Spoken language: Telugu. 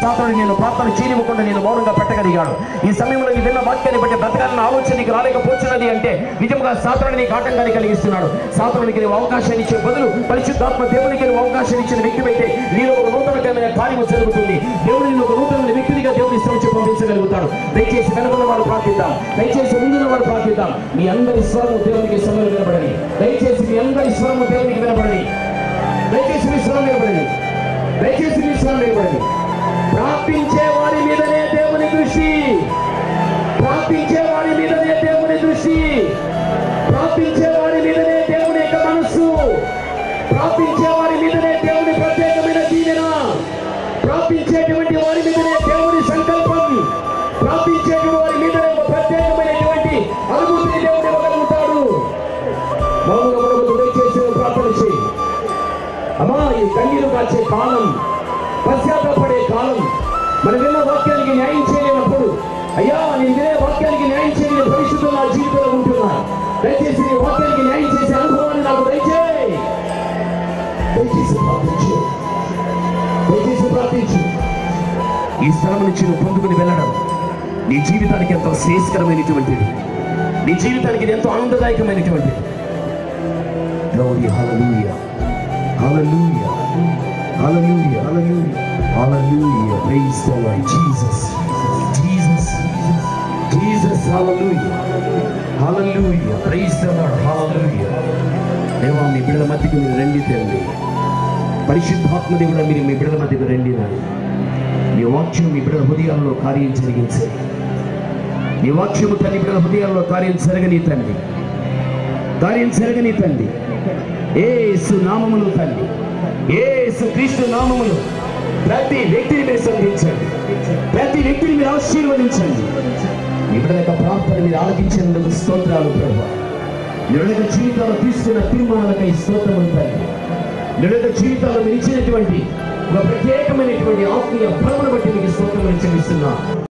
సాతానుడు నేను ప్రార్థన చేయనివ్వకుండా నేను మౌనంగా పెట్టగలిగాడు. ఈ సమయంలో నీ విన్న వాక్యాన్ని బట్టి బ్రతకాలన్న ఆలోచన నీకు రాలేకపోతున్నది అంటే నిజంగా సాతానుడు నీకు ఆటంకాన్ని కలిగిస్తున్నాడు. సాతానుడికి నువ్వు అవకాశాన్ని ఇచ్చే బదులు పరిశుద్ధాత్మ దేవునికి నువ్వు అవకాశాన్ని ఇచ్చిన వ్యక్తివైతే నీలో ఒక నూతనమైన కార్యము జరుగుతుంది. దేవుడిని ఒక నూతన వ్యక్తిగా దేవుని శ్రమించి పంపించగలుగుతాడు. దయచేసి వెనుకున్న వారు ప్రార్థిద్దాం, దయచేసి ముందున్న వారు ప్రార్థిద్దాం. మీ అందరి స్వరము దేవునికి సమయం వినబడని, దయచేసి మీ అందరి స్వరము దేవునికి వినబడని, దయచేసి మీ స్వరం వినబడని, దయచేసి మీ స్వరం వినబడని. ప్రార్థించే వారి మీదనే దేవుని దృష్టి, ప్రార్థించే వారి మీదనే దేవుని దృష్టి, ప్రార్థించే వారి మీదనే దేవుని యొక్క మనస్సు, ప్రార్థించే వారి మీదనే దేవుని ప్రత్యేకమైన దీవెన, ప్రార్థించేటువంటి వారి మీదనే దేవుని సంకల్పం, ప్రార్థించేటువంటి వారి మీదనే ఒక ప్రత్యేకమైనటువంటి అనుభూతిని దేవుడు ఇవ్వగలుగుతాడు. మౌనంగా మనకు దయచేసి ప్రార్థన చేయి. అమ్మా, ఈ కన్నీరు కాచే కాలం, పశ్చాత్తాపడే కాలం, మనం విన్న వాక్యానికి న్యాయం చేయలేనప్పుడు, అయ్యా నేను వినే వాక్యానికి న్యాయం చేయలేని పరిస్థితులు నా జీవితంలో ఉంటున్నా, దయచేసి నీ వాక్యానికి న్యాయం చేసే అనుభవాన్ని నాకు దయచేయి. దయచేసి ప్రార్థించు, దయచేసి ప్రార్థించు. ఈ స్థలం నుంచి నువ్వు పొందుకుని వెళ్ళడం నీ జీవితానికి ఎంతో శ్రేయస్కరమైనటువంటిది, నీ జీవితానికి ఇది ఎంతో ఆనందదాయకమైనటువంటిది. హల్లెలూయా, హల్లెలూయా, hallelujah, hallelujah, hallelujah, praise the Lord, Jesus, Jesus, Jesus, hallelujah, hallelujah, praise the Lord, hallelujah. దేవా మీ బిడ్డల మధ్యకు మీరు రండి తండ్రి, పరిశుద్ధాత్మ దేవుడా మీరు మీ బిడ్డల మధ్యకు రండి నాయన. మీ వాక్యం మీ బిడ్డల హృదయాల్లో కార్యం జరిగించండి, మీ వాక్యము తల్లి బిడ్డల హృదయాల్లో కార్యం జరగని తండ్రి, కార్యం జరగని తండ్రి. యేసు నామములో తండ్రి, యేసు క్రీస్తు నామములో ప్రతి వ్యక్తిని మీరు సంధించండి, ప్రతి వ్యక్తిని మీరు ఆశీర్వదించండి. మీ బిడ్డల యొక్క ప్రార్థన మీరు ఆలకించినందుకు స్తోత్రాలు ప్రభువా. నిరుడక జీవితాల్లో తీసుకున్న తీర్మానాలకై స్తోత్రములు తండ్రి. నిరుడక జీవితాల్లో మీరు ఇచ్చినటువంటి ఒక ప్రత్యేకమైనటువంటి ఆత్మీయ బలమును బట్టి మీకు స్తోత్రములు చెల్లిస్తున్నా.